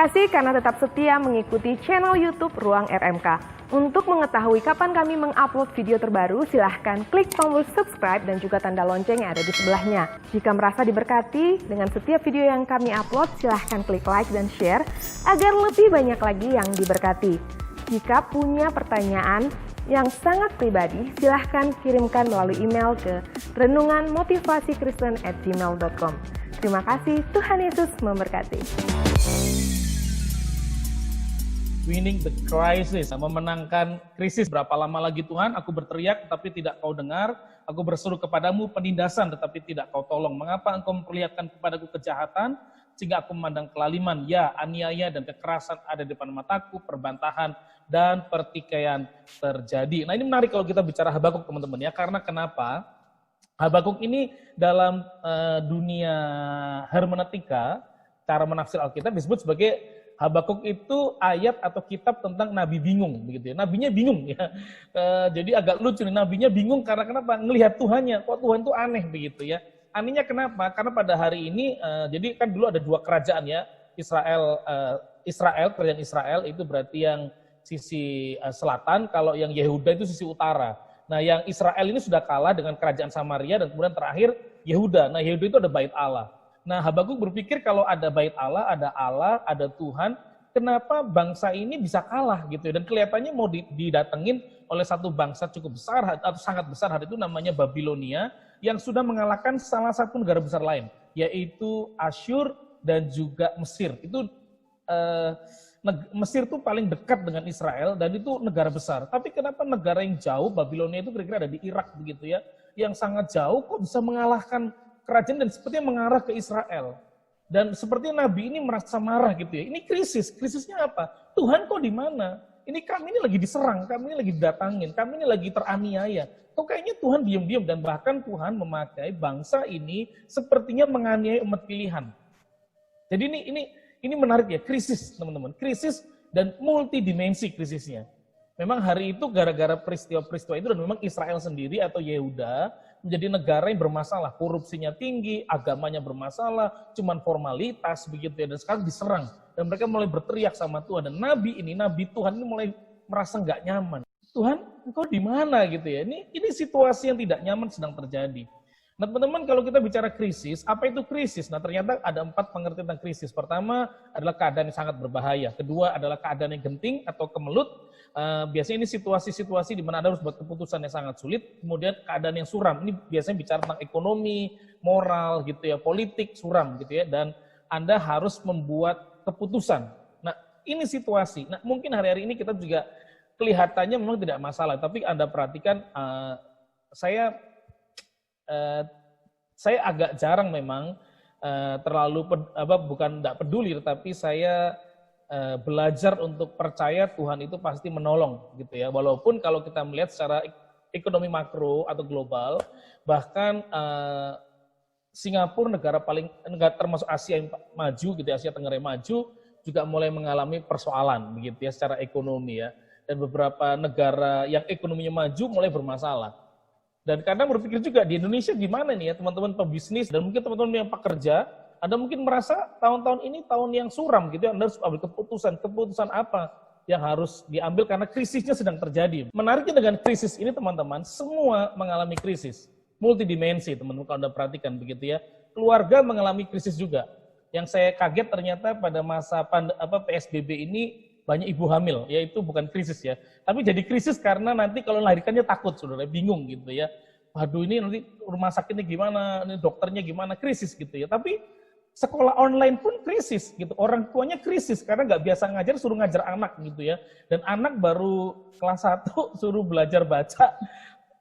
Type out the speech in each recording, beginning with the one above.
kasih karena tetap setia mengikuti channel YouTube Ruang RMK. Untuk mengetahui kapan kami mengupload video terbaru, silahkan klik tombol subscribe dan juga tanda lonceng yang ada di sebelahnya. Jika merasa diberkati dengan setiap video yang kami upload, silahkan klik like dan share agar lebih banyak lagi yang diberkati. Jika punya pertanyaan yang sangat pribadi, silahkan kirimkan melalui email ke renunganmotivasikristen@gmail.com. Terima kasih, Tuhan Yesus memberkati. Winning the crisis, memenangkan krisis. Berapa lama lagi Tuhan, aku berteriak tetapi tidak kau dengar, aku berseru kepadamu penindasan tetapi tidak kau tolong. Mengapa engkau memperlihatkan kepadaku kejahatan, sehingga aku memandang kelaliman, ya aniaya dan kekerasan ada di depan mataku, perbantahan dan pertikaian terjadi. Nah ini menarik kalau kita bicara Habakuk teman-teman ya, karena kenapa? Habakuk ini dalam dunia hermeneutika, cara menafsir Alkitab disebut sebagai Habakuk itu ayat atau kitab tentang nabi bingung, begitu ya. Nabinya bingung ya. Jadi agak lucu nih, nabinya bingung karena kenapa? Ngelihat Tuhannya, kok Tuhan itu aneh begitu ya. Anehnya kenapa? Karena pada hari ini, jadi kan dulu ada dua kerajaan ya, kerajaan Israel itu berarti yang sisi selatan, kalau yang Yehuda itu sisi utara. Nah yang Israel ini sudah kalah dengan kerajaan Samaria dan kemudian terakhir Yehuda. Nah Yehuda itu ada bait Allah. Nah Habakuk berpikir kalau ada bait Allah, ada Tuhan, kenapa bangsa ini bisa kalah gitu ya. Dan kelihatannya mau didatengin oleh satu bangsa cukup besar atau sangat besar hari itu namanya Babilonia yang sudah mengalahkan salah satu negara besar lain, yaitu Asyur dan juga Mesir. Itu Mesir itu paling dekat dengan Israel dan itu negara besar. Tapi kenapa negara yang jauh, Babilonia itu kira-kira ada di Irak begitu ya, yang sangat jauh kok bisa mengalahkan kerajaan dan sepertinya mengarah ke Israel. Dan sepertinya Nabi ini merasa marah gitu ya. Ini krisis. Krisisnya apa? Tuhan kok di mana? Ini kami ini lagi diserang, kami ini lagi didatangin, kami ini lagi teraniaya. Kok kayaknya Tuhan diam-diam dan bahkan Tuhan memakai bangsa ini sepertinya menganiaya umat pilihan. Jadi ini menarik ya, krisis teman-teman. Krisis dan multidimensi krisisnya. Memang hari itu gara-gara peristiwa-peristiwa itu dan memang Israel sendiri atau Yehuda menjadi negara yang bermasalah, korupsinya tinggi, agamanya bermasalah, cuman formalitas begitu ya, dan sekarang diserang. Dan mereka mulai berteriak sama Tuhan, dan Nabi Tuhan ini mulai merasa nggak nyaman. Tuhan, engkau di mana gitu ya, ini situasi yang tidak nyaman sedang terjadi. Nah teman-teman kalau kita bicara krisis, apa itu krisis? Nah ternyata ada 4 pengertian tentang krisis. Pertama adalah keadaan yang sangat berbahaya. Kedua adalah keadaan yang genting atau kemelut. Biasanya ini situasi-situasi di mana Anda harus buat keputusan yang sangat sulit. Kemudian keadaan yang suram, ini biasanya bicara tentang ekonomi, moral gitu ya, politik suram gitu ya. Dan Anda harus membuat keputusan. Nah ini situasi. Nah mungkin hari-hari ini kita juga kelihatannya memang tidak masalah. Tapi Anda perhatikan saya agak jarang memang bukan tidak peduli, tetapi saya belajar untuk percaya Tuhan itu pasti menolong gitu ya. Walaupun kalau kita melihat secara ekonomi makro atau global, bahkan Singapura negara termasuk Asia yang maju gitu ya, Asia Tenggara yang maju juga mulai mengalami persoalan begitu ya secara ekonomi ya. Dan beberapa negara yang ekonominya maju mulai bermasalah. Dan kadang berpikir juga di Indonesia gimana nih ya teman-teman pebisnis dan mungkin teman-teman yang pekerja, Anda mungkin merasa tahun-tahun ini tahun yang suram gitu ya, Anda harus ambil keputusan apa yang harus diambil karena krisisnya sedang terjadi. Menariknya dengan krisis ini teman-teman, semua mengalami krisis, multidimensi teman-teman kalau Anda perhatikan begitu ya. Keluarga mengalami krisis juga. Yang saya kaget ternyata pada masa PSBB ini banyak ibu hamil, yaitu bukan krisis ya, tapi jadi krisis karena nanti kalau melahirkannya takut, saudara, bingung gitu ya. Waduh ini nanti rumah sakitnya gimana, ini dokternya gimana, krisis gitu ya. Tapi sekolah online pun krisis gitu, orang tuanya krisis karena nggak biasa ngajar, suruh ngajar anak gitu ya. Dan anak baru kelas 1 suruh belajar baca,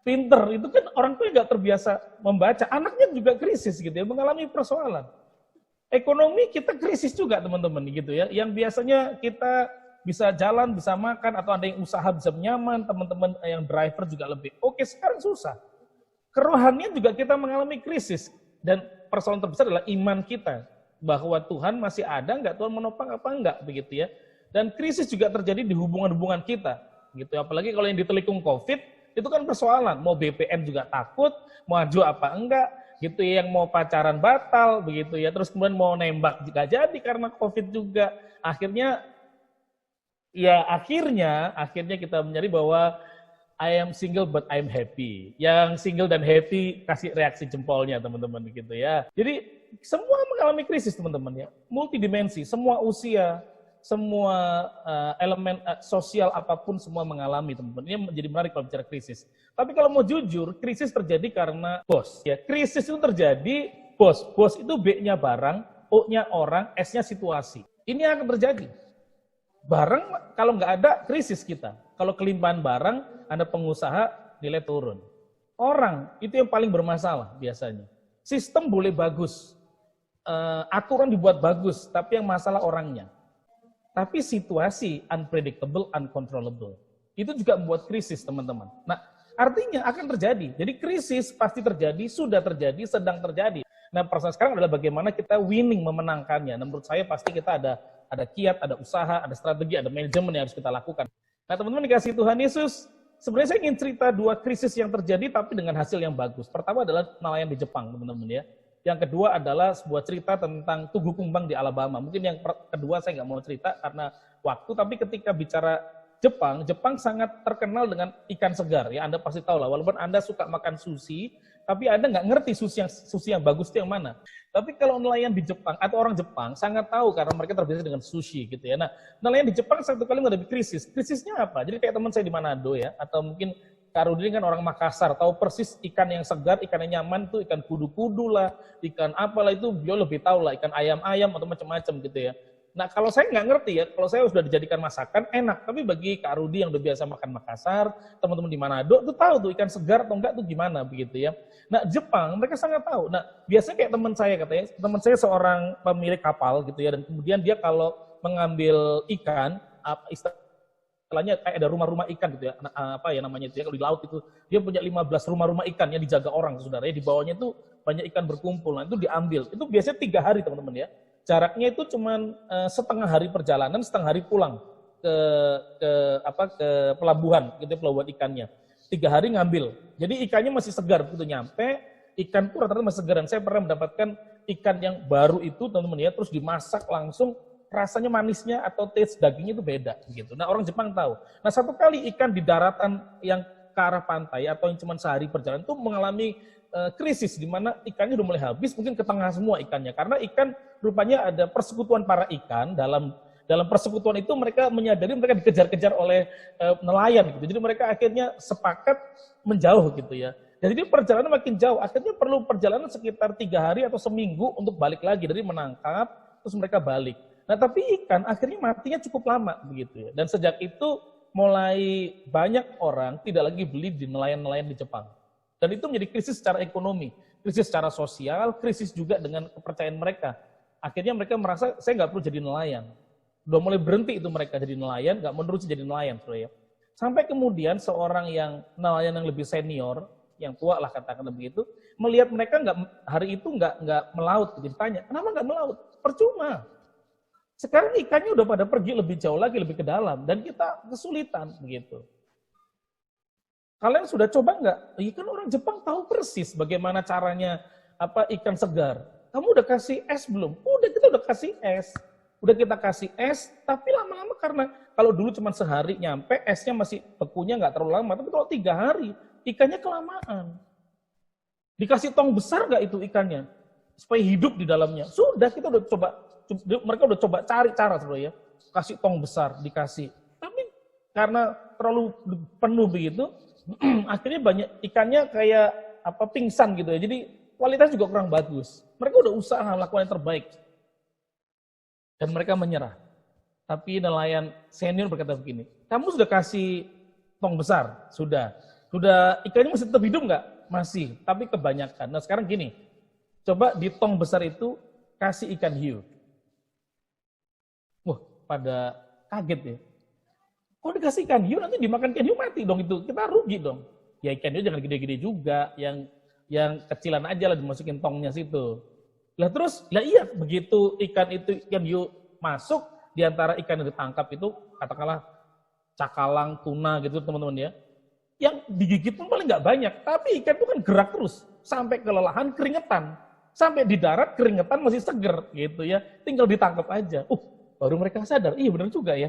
pinter, itu kan orang tua nggak terbiasa membaca, anaknya juga krisis gitu ya, mengalami persoalan. Ekonomi kita krisis juga teman-teman gitu ya, yang biasanya kita bisa jalan, bisa makan, atau ada yang usaha bisa nyaman, teman-teman yang driver juga lebih oke, sekarang susah. Kerohanian juga kita mengalami krisis, dan persoalan terbesar adalah iman kita, bahwa Tuhan masih ada, enggak, Tuhan menopang apa enggak, begitu ya. Dan krisis juga terjadi di hubungan-hubungan kita, gitu. Apalagi kalau yang ditelikung COVID, itu kan persoalan, mau BPN juga takut, mau maju apa enggak, gitu ya, yang mau pacaran batal begitu ya, terus kemudian mau nembak juga jadi karena COVID juga. Akhirnya kita menyadari bahwa I am single but I'm happy. Yang single dan happy kasih reaksi jempolnya teman-teman gitu ya. Jadi semua mengalami krisis teman-teman ya, multidimensi, semua usia, semua elemen sosial apapun semua mengalami teman-teman. Ini menjadi menarik kalau bicara krisis. Tapi kalau mau jujur, krisis terjadi karena bos. Ya, krisis itu terjadi bos. Bos itu B-nya barang, O-nya orang, S-nya situasi. Ini akan terjadi. Barang kalau nggak ada krisis kita. Kalau kelimpahan barang, Anda pengusaha nilai turun. Orang itu yang paling bermasalah biasanya. Sistem boleh bagus, aturan dibuat bagus, tapi yang masalah orangnya. Tapi situasi unpredictable, uncontrollable. Itu juga membuat krisis teman-teman. Nah, artinya akan terjadi. Jadi krisis pasti terjadi, sudah terjadi, sedang terjadi. Nah, persoalan sekarang adalah bagaimana kita winning, memenangkannya. Nah, menurut saya pasti kita ada kiat, ada usaha, ada strategi, ada manajemen yang harus kita lakukan. Nah, teman-teman dikasih Tuhan Yesus, sebenarnya saya ingin cerita 2 krisis yang terjadi tapi dengan hasil yang bagus. Pertama adalah nelayan di Jepang, teman-teman ya. Yang kedua adalah sebuah cerita tentang Tugu Kumbang di Alabama. Mungkin yang kedua saya nggak mau cerita karena waktu, tapi ketika bicara Jepang sangat terkenal dengan ikan segar. Ya, Anda pasti tahu lah, walaupun Anda suka makan sushi, tapi Anda nggak ngerti sushi yang bagus itu yang mana. Tapi kalau nelayan di Jepang atau orang Jepang sangat tahu karena mereka terbiasa dengan sushi gitu ya. Nah, nelayan di Jepang satu kali menghadapi krisis. Krisisnya apa? Jadi kayak teman saya di Manado ya, atau mungkin Kak Rudi kan orang Makassar, tahu persis ikan yang segar, ikan yang nyaman tuh ikan kudu-kudu lah, ikan apalah itu beliau lebih tahu lah, ikan ayam-ayam atau macam-macam gitu ya. Nah, kalau saya nggak ngerti ya, kalau saya sudah dijadikan masakan enak, tapi bagi Kak Rudi yang udah biasa makan Makassar, teman-teman di Manado tuh tahu tuh ikan segar atau enggak tuh gimana begitu ya. Nah, Jepang mereka sangat tahu. Nah, biasanya kayak teman saya katanya, teman saya seorang pemilik kapal gitu ya, dan kemudian dia kalau mengambil ikan, istilahnya kayak ada rumah-rumah ikan gitu ya, apa ya namanya itu ya, kalau di laut itu dia punya 15 rumah-rumah ikan yang dijaga orang saudara ya, di bawahnya itu banyak ikan berkumpul. Nah, itu diambil. Itu biasanya 3 hari teman-teman ya. Jaraknya itu cuman setengah hari perjalanan, setengah hari pulang ke pelabuhan gitu, pelabuhan ikannya. 3 hari ngambil. Jadi ikannya masih segar begitu nyampe, ikan pun rata-rata masih segar. Dan saya pernah mendapatkan ikan yang baru itu teman-teman ya, terus dimasak langsung, rasanya manisnya atau taste dagingnya itu beda gitu. Nah, orang Jepang tahu. Nah, satu kali ikan di daratan yang ke arah pantai atau yang cuma sehari perjalanan itu mengalami krisis di mana ikannya udah mulai habis, mungkin ke tengah semua ikannya. Karena ikan rupanya ada persekutuan para ikan, dalam persekutuan itu mereka menyadari mereka dikejar-kejar oleh nelayan gitu. Jadi mereka akhirnya sepakat menjauh gitu ya. Jadi perjalanan makin jauh, akhirnya perlu perjalanan sekitar 3 hari atau seminggu untuk balik lagi dari menangkap, terus mereka balik. Nah, tapi ikan akhirnya matinya cukup lama begitu ya. Dan sejak itu mulai banyak orang tidak lagi beli di nelayan-nelayan di Jepang. Dan itu menjadi krisis secara ekonomi, krisis secara sosial, krisis juga dengan kepercayaan mereka. Akhirnya mereka merasa saya nggak perlu jadi nelayan. Udah mulai berhenti itu mereka jadi nelayan, nggak meneruskan jadi nelayan, saudara ya. Sampai kemudian seorang yang nelayan yang lebih senior, yang tua lah katakan begitu, melihat mereka hari itu nggak melaut, jadi tanya, kenapa nggak melaut? Percuma. Sekarang ikannya udah pada pergi lebih jauh lagi, lebih ke dalam, dan kita kesulitan begitu. Kalian sudah coba nggak? Ya kan orang Jepang tahu persis bagaimana caranya ikan segar. Kamu udah kasih es belum? Udah, kita udah kasih es. Udah kita kasih es, tapi lama-lama karena kalau dulu cuma sehari nyampe, esnya masih bekunya nggak terlalu lama, tapi kalau 3 hari, ikannya kelamaan. Dikasih tong besar nggak itu ikannya? Supaya hidup di dalamnya. Sudah, kita udah coba. Mereka udah coba cari cara sebenarnya, kasih tong besar, dikasih. Tapi karena terlalu penuh begitu, akhirnya banyak ikannya kayak pingsan gitu ya. Jadi kualitas juga kurang bagus. Mereka udah usaha lakukan yang terbaik. Dan mereka menyerah. Tapi nelayan senior berkata begini, kamu sudah kasih tong besar? Sudah. Sudah, ikannya masih tetap hidup nggak? Masih, tapi kebanyakan. Nah sekarang gini, coba di tong besar itu kasih ikan hiu. Wah, pada kaget ya. Kok dikasih ikan hiu, nanti dimakan ikan hiu mati dong itu. Kita rugi dong. Ya ikan hiu jangan gede-gede juga. Yang kecilan aja lah dimasukin tongnya situ. Lah terus, iya begitu ikan hiu masuk, di antara ikan yang ditangkap itu, katakanlah cakalang, tuna gitu teman-teman ya. Yang digigit pun paling nggak banyak. Tapi ikan itu kan gerak terus. sampai kelelahan keringetan. Sampai di darat keringetan masih seger gitu ya. Tinggal ditangkap aja. Baru mereka sadar, iya benar juga ya.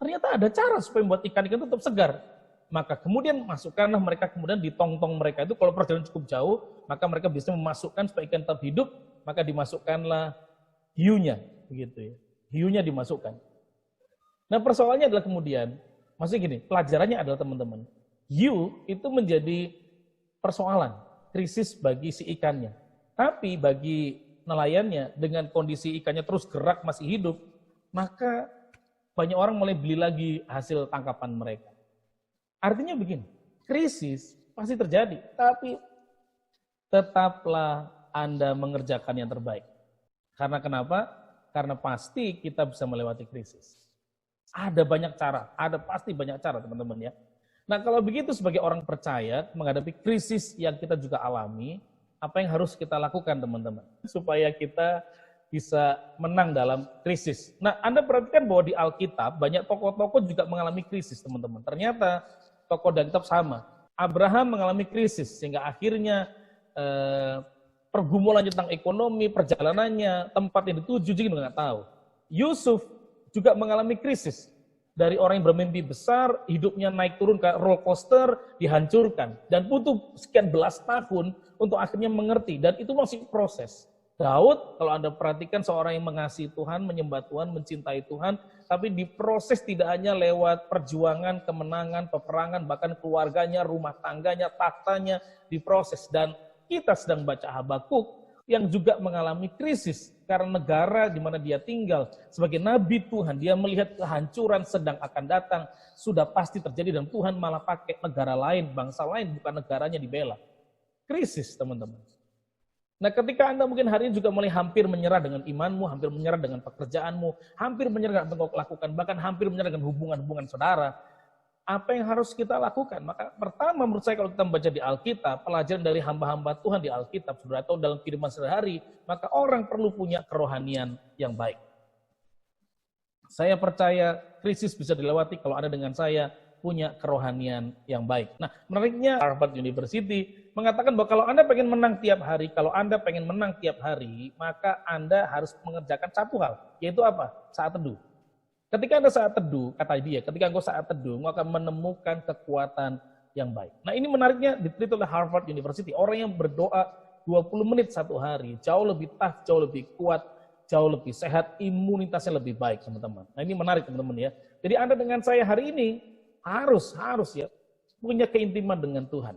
Ternyata ada cara supaya membuat ikan-ikan tetap segar. Maka kemudian masukkanlah mereka kemudian di tong-tong mereka itu, kalau perjalanan cukup jauh, maka mereka bisa memasukkan supaya ikan tetap hidup, maka dimasukkanlah hiunya, begitu ya. Hiunya dimasukkan. Nah persoalannya adalah kemudian, maksudnya gini, pelajarannya adalah teman-teman, hiu itu menjadi persoalan, krisis bagi si ikannya. Tapi bagi nelayannya, dengan kondisi ikannya terus gerak masih hidup, maka banyak orang mulai beli lagi hasil tangkapan mereka. Artinya begini, krisis pasti terjadi, tapi tetaplah Anda mengerjakan yang terbaik. Karena kenapa? Karena pasti kita bisa melewati krisis. Ada banyak cara, pasti banyak cara teman-teman ya. Nah kalau begitu sebagai orang percaya menghadapi krisis yang kita juga alami, apa yang harus kita lakukan teman-teman? Supaya kita bisa menang dalam krisis. Nah Anda perhatikan bahwa di Alkitab banyak tokoh-tokoh juga mengalami krisis teman-teman. Ternyata tokoh dan kitab sama. Abraham mengalami krisis sehingga akhirnya pergumulan tentang ekonomi, perjalanannya, tempat yang dituju juga nggak tahu. Yusuf juga mengalami krisis. Dari orang yang bermimpi besar, hidupnya naik turun ke roller coaster, dihancurkan. Dan butuh sekian belas tahun untuk akhirnya mengerti. Dan itu masih proses. Daud, kalau Anda perhatikan seorang yang mengasihi Tuhan, menyembah Tuhan, mencintai Tuhan, tapi diproses tidak hanya lewat perjuangan, kemenangan, peperangan, bahkan keluarganya, rumah tangganya, taktanya diproses. Dan kita sedang baca Habakuk yang juga mengalami krisis karena negara di mana dia tinggal sebagai nabi Tuhan, dia melihat kehancuran sedang akan datang, sudah pasti terjadi dan Tuhan malah pakai negara lain, bangsa lain, bukan negaranya dibela. Krisis teman-teman. Nah ketika Anda mungkin hari ini juga mulai hampir menyerah dengan imanmu, hampir menyerah dengan pekerjaanmu, hampir menyerah dengan apa yang kau lakukan, bahkan hampir menyerah dengan hubungan-hubungan saudara, apa yang harus kita lakukan? Maka pertama menurut saya kalau kita membaca di Alkitab, pelajaran dari hamba-hamba Tuhan di Alkitab, saudara, atau dalam kehidupan sehari-hari, maka orang perlu punya kerohanian yang baik. Saya percaya krisis bisa dilewati kalau Anda dengan saya punya kerohanian yang baik. Nah, menariknya Harvard University mengatakan bahwa kalau Anda pengen menang tiap hari, maka Anda harus mengerjakan satu hal, yaitu apa? Saat teduh. Ketika Anda saat teduh, kata dia, ketika engkau saat teduh, engkau akan menemukan kekuatan yang baik. Nah, ini menariknya diteliti oleh Harvard University. Orang yang berdoa 20 menit satu hari, jauh lebih tough, jauh lebih kuat, jauh lebih sehat, imunitasnya lebih baik, teman-teman. Nah, ini menarik, teman-teman ya. Jadi Anda dengan saya hari ini harus ya punya keintiman dengan Tuhan.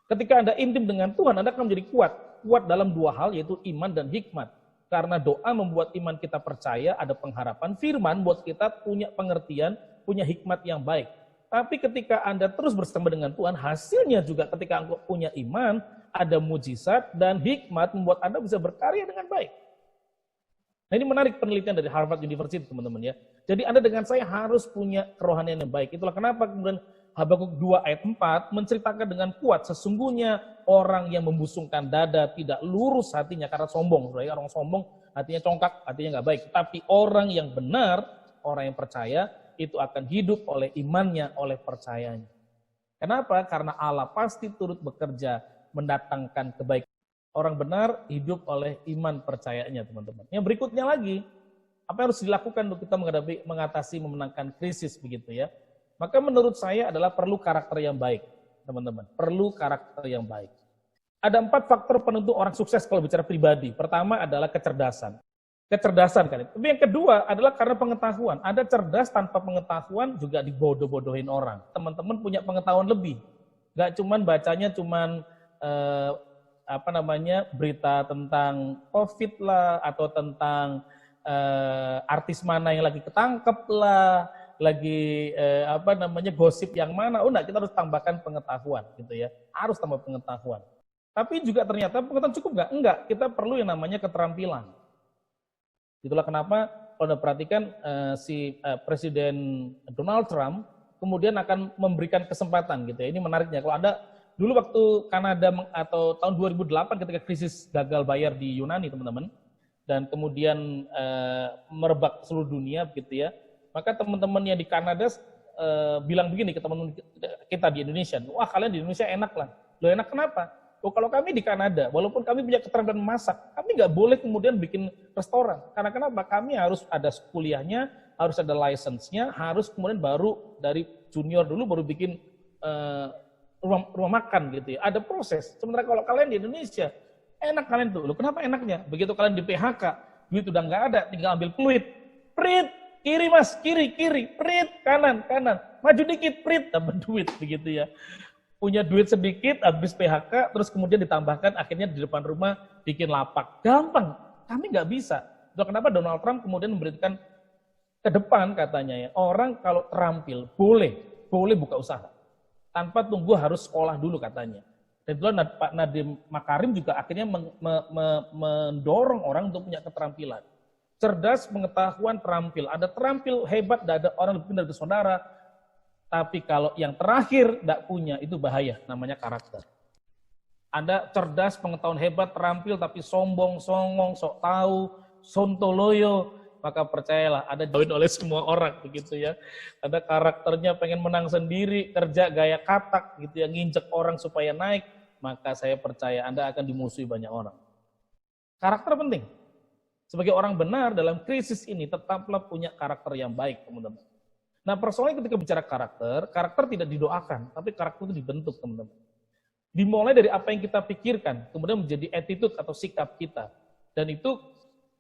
Ketika Anda intim dengan Tuhan, Anda akan menjadi kuat dalam dua hal, yaitu iman dan hikmat. Karena doa membuat iman kita percaya, ada pengharapan, firman buat kita punya pengertian, punya hikmat yang baik. Tapi ketika Anda terus bersama dengan Tuhan, hasilnya juga ketika Anda punya iman, ada mujizat dan hikmat membuat Anda bisa berkarya dengan baik. Nah ini menarik penelitian dari Harvard University teman-teman ya. Jadi Anda dengan saya harus punya kerohanian yang baik. Itulah kenapa kemudian Habakuk 2 ayat 4 menceritakan dengan kuat, sesungguhnya orang yang membusungkan dada tidak lurus hatinya karena sombong. Orang sombong hatinya congkak, hatinya nggak baik. Tapi orang yang benar, orang yang percaya, itu akan hidup oleh imannya, oleh percayanya. Kenapa? Karena Allah pasti turut bekerja mendatangkan kebaikan. Orang benar hidup oleh iman percayanya, teman-teman. Yang berikutnya lagi, apa yang harus dilakukan untuk kita mengatasi, memenangkan krisis begitu ya. Maka menurut saya adalah perlu karakter yang baik, teman-teman. Perlu karakter yang baik. Ada 4 faktor penentu orang sukses kalau bicara pribadi. Pertama adalah kecerdasan. Kecerdasan kan. Tapi yang kedua adalah karena pengetahuan. Ada cerdas tanpa pengetahuan juga dibodoh-bodohin orang. Teman-teman punya pengetahuan lebih. Gak cuman bacanya cuman berita tentang COVID lah, atau tentang artis mana yang lagi ketangkep lah, lagi gosip yang mana. Enggak, kita harus tambahkan pengetahuan gitu ya. Harus tambah pengetahuan. Tapi juga ternyata pengetahuan cukup nggak? Enggak, kita perlu yang namanya keterampilan. Itulah kenapa kalau Anda perhatikan Presiden Donald Trump kemudian akan memberikan kesempatan gitu ya. Ini menariknya. Kalau Anda dulu waktu Kanada atau tahun 2008 ketika krisis gagal bayar di Yunani, teman-teman, dan kemudian merebak seluruh dunia begitu ya. Maka teman-teman yang di Kanada bilang begini ke teman-teman kita di Indonesia, wah kalian di Indonesia enak lah. Loh enak kenapa? Oh, kalau kami di Kanada, walaupun kami punya keterampilan memasak, kami nggak boleh kemudian bikin restoran. Karena kenapa? Kami harus ada kuliahnya, harus ada license-nya, harus kemudian baru dari junior dulu baru bikin rumah makan gitu ya. Ada proses. Sementara kalau kalian di Indonesia, enak kalian tuh. Loh, kenapa enaknya? Begitu kalian di PHK, duit udah nggak ada, tinggal ambil peluit. Prit, kiri mas, kiri, prit, kanan, maju dikit, prit, dapat duit begitu ya. Punya duit sedikit, habis PHK, terus kemudian ditambahkan akhirnya di depan rumah bikin lapak. Gampang, kami nggak bisa. Itu kenapa Donald Trump kemudian memberikan ke depan katanya ya, orang kalau terampil boleh buka usaha. Tanpa tunggu harus sekolah dulu katanya. Dan itulah Pak Nadiem Makarim juga akhirnya mendorong orang untuk punya keterampilan. Cerdas, pengetahuan, terampil. Ada terampil, hebat, ada orang lebih pintar dari saudara. Tapi kalau yang terakhir tidak punya, itu bahaya, namanya karakter. Ada cerdas, pengetahuan hebat, terampil, tapi sombong, songong, sok tahu, sontoloyo, maka percayalah, ada join oleh semua orang, begitu ya. Ada karakternya pengen menang sendiri, kerja gaya katak, gitu ya, nginjek orang supaya naik, maka saya percaya Anda akan dimusuhi banyak orang. Karakter penting. Sebagai orang benar dalam krisis ini, tetaplah punya karakter yang baik, teman-teman. Nah, persoalannya ketika bicara karakter tidak didoakan, tapi karakter itu dibentuk, teman-teman. Dimulai dari apa yang kita pikirkan, kemudian menjadi attitude atau sikap kita. Dan itu,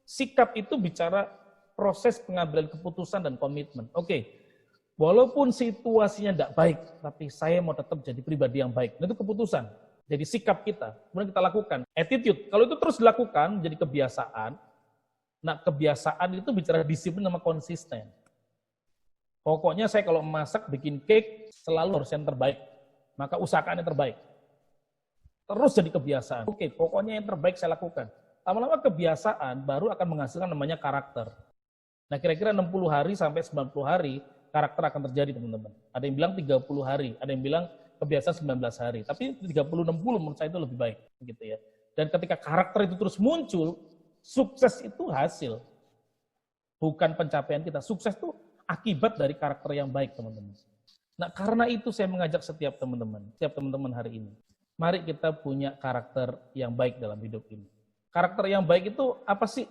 sikap itu bicara proses pengambilan keputusan dan komitmen. Oke, walaupun situasinya tidak baik, tapi saya mau tetap jadi pribadi yang baik. Dan itu keputusan, jadi sikap kita. Kemudian kita lakukan. Attitude, kalau itu terus dilakukan, menjadi kebiasaan. Nah, kebiasaan itu bicara disiplin sama konsisten. Pokoknya saya kalau masak, bikin cake, selalu harus yang terbaik. Maka usahakan yang terbaik. Terus jadi kebiasaan. Oke, pokoknya yang terbaik saya lakukan. Lama-lama kebiasaan baru akan menghasilkan namanya karakter. Nah, kira-kira 60 hari sampai 90 hari, karakter akan terjadi, teman-teman. Ada yang bilang 30 hari, ada yang bilang kebiasaan 19 hari. Tapi 30-60 menurut saya itu lebih baik. Gitu ya. Dan ketika karakter itu terus muncul, sukses itu hasil. Bukan pencapaian kita. Sukses itu akibat dari karakter yang baik, teman-teman. Nah, karena itu saya mengajak setiap teman-teman hari ini. Mari kita punya karakter yang baik dalam hidup ini. Karakter yang baik itu apa sih?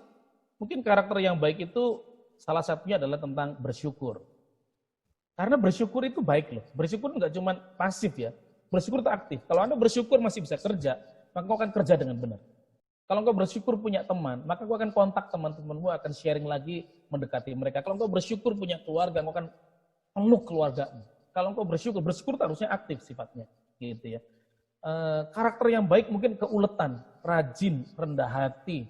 Mungkin karakter yang baik itu salah satunya adalah tentang bersyukur. Karena bersyukur itu baik loh. Bersyukur nggak cuma pasif ya. Bersyukur itu aktif. Kalau Anda bersyukur masih bisa kerja, maka kau akan kerja dengan benar. Kalau engkau bersyukur punya teman, maka engkau akan kontak teman-temanmu, akan sharing lagi, mendekati mereka. Kalau engkau bersyukur punya keluarga, engkau akan peluk keluargamu. Kalau engkau bersyukur itu harusnya aktif sifatnya. Gitu ya. Karakter yang baik mungkin keuletan, rajin, rendah hati,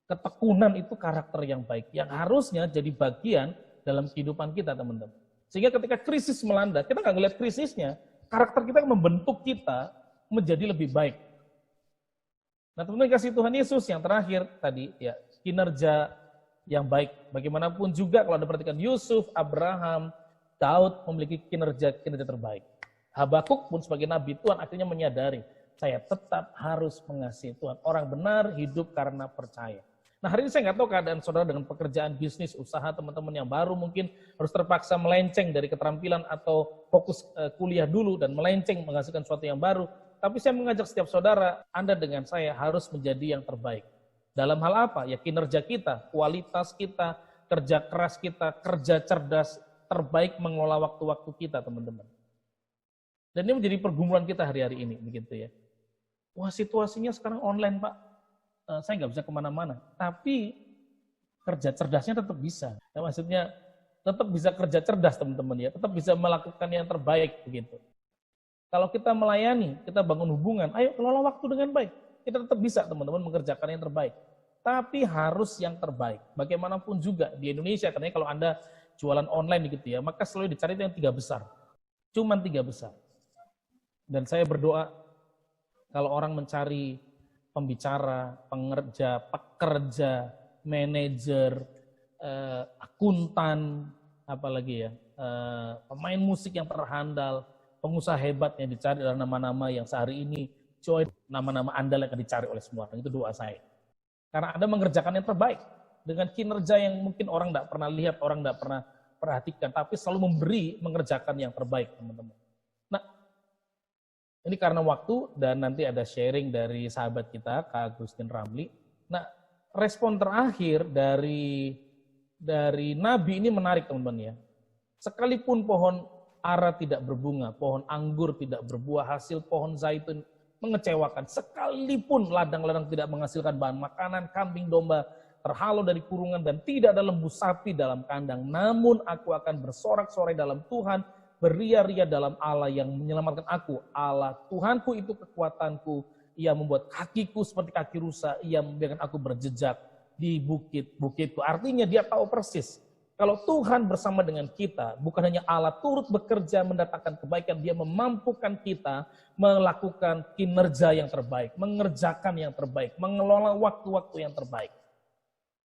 ketekunan itu karakter yang baik. Yang harusnya jadi bagian dalam kehidupan kita, teman-teman. Sehingga ketika krisis melanda, kita nggak ngeliat krisisnya, karakter kita membentuk kita menjadi lebih baik. Nah, teman-teman kasih Tuhan Yesus yang terakhir tadi ya, kinerja yang baik. Bagaimanapun juga kalau Anda perhatikan Yusuf, Abraham, Daud memiliki kinerja terbaik. Habakuk pun sebagai nabi Tuhan akhirnya menyadari, saya tetap harus mengasihi Tuhan. Orang benar hidup karena percaya. Nah, hari ini saya nggak tahu keadaan saudara dengan pekerjaan, bisnis, usaha, teman-teman yang baru mungkin harus terpaksa melenceng dari keterampilan atau fokus kuliah dulu dan melenceng menghasilkan sesuatu yang baru. Tapi saya mengajak setiap saudara, Anda dengan saya harus menjadi yang terbaik. Dalam hal apa? Ya kinerja kita, kualitas kita, kerja keras kita, kerja cerdas, terbaik mengelola waktu-waktu kita, teman-teman. Dan ini menjadi pergumulan kita hari-hari ini, begitu ya. Wah, situasinya sekarang online, Pak. Saya nggak bisa kemana-mana. Tapi kerja cerdasnya tetap bisa. Ya, maksudnya tetap bisa kerja cerdas, teman-teman ya. Tetap bisa melakukan yang terbaik, begitu. Kalau kita melayani, kita bangun hubungan, ayo kelola waktu dengan baik. Kita tetap bisa, teman-teman, mengerjakan yang terbaik. Tapi harus yang terbaik. Bagaimanapun juga di Indonesia, katanya kalau Anda jualan online gitu ya, maka selalu dicari yang 3 besar. Cuman 3 besar. Dan saya berdoa, kalau orang mencari pembicara, pengerja, pekerja, manajer, akuntan, apalagi ya, pemain musik yang terhandal, pengusaha hebat yang dicari adalah nama-nama yang sehari ini join nama-nama andal yang akan dicari oleh semua orang. Itu doa saya. Karena Anda mengerjakan yang terbaik dengan kinerja yang mungkin orang tidak pernah lihat, orang tidak pernah perhatikan, tapi selalu mengerjakan yang terbaik, teman-teman. Nah, Ini karena waktu dan nanti ada sharing dari sahabat kita, Kak Agustin Ramli. Nah, respon terakhir dari Nabi ini menarik teman-teman ya. Sekalipun pohon ara tidak berbunga, pohon anggur tidak berbuah hasil, pohon zaitun mengecewakan. Sekalipun ladang-ladang tidak menghasilkan bahan makanan, kambing domba terhalau dari kurungan dan tidak ada lembu sapi dalam kandang. Namun aku akan bersorak-sorai dalam Tuhan, beria-ria dalam Allah yang menyelamatkan aku. Allah Tuhanku itu kekuatanku. Ia membuat kakiku seperti kaki rusa. Ia membiarkan aku berjejak di bukit-bukitku. Artinya dia tahu persis. Kalau Tuhan bersama dengan kita, bukan hanya Allah turut bekerja mendatangkan kebaikan, dia memampukan kita melakukan kinerja yang terbaik, mengerjakan yang terbaik, mengelola waktu-waktu yang terbaik.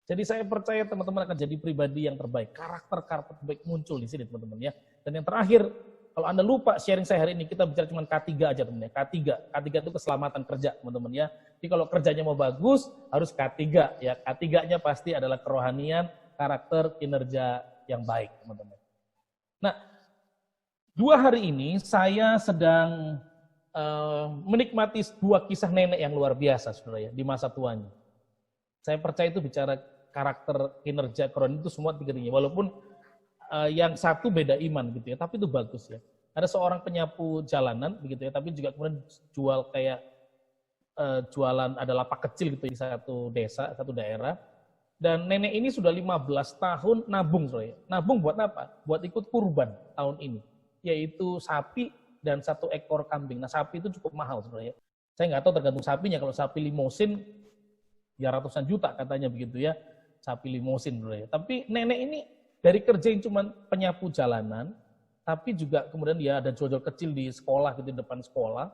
Jadi saya percaya teman-teman akan jadi pribadi yang terbaik. Karakter-karakter terbaik muncul di sini teman-teman ya. Dan yang terakhir, kalau Anda lupa sharing saya hari ini, kita bicara cuma K3 aja teman-teman ya. K3 itu keselamatan kerja teman-teman ya. Jadi kalau kerjanya mau bagus, harus K3 ya. K3-nya pasti adalah kerohanian, karakter, kinerja yang baik teman-teman. Nah, 2 hari ini saya sedang menikmati 2 kisah nenek yang luar biasa saudara ya, di masa tuanya. Saya percaya itu bicara karakter, kinerja, kerohanian itu semua 3-nya. Walaupun yang satu beda iman gitu ya, tapi itu bagus ya. Ada seorang penyapu jalanan begitu ya, tapi juga kemudian jual kayak jualan ada lapak kecil gitu di satu desa, satu daerah. Dan nenek ini sudah 15 tahun nabung soalnya. Nabung buat apa? Buat ikut kurban tahun ini, yaitu sapi dan 1 ekor kambing. Nah sapi itu cukup mahal sebenarnya. Saya nggak tahu tergantung sapinya. Kalau sapi limosin ya ratusan juta katanya begitu ya, sapi limosin dulu ya. Tapi nenek ini dari kerja yang cuma penyapu jalanan, tapi juga kemudian dia ada jual-jual kecil di sekolah gitu, di depan sekolah.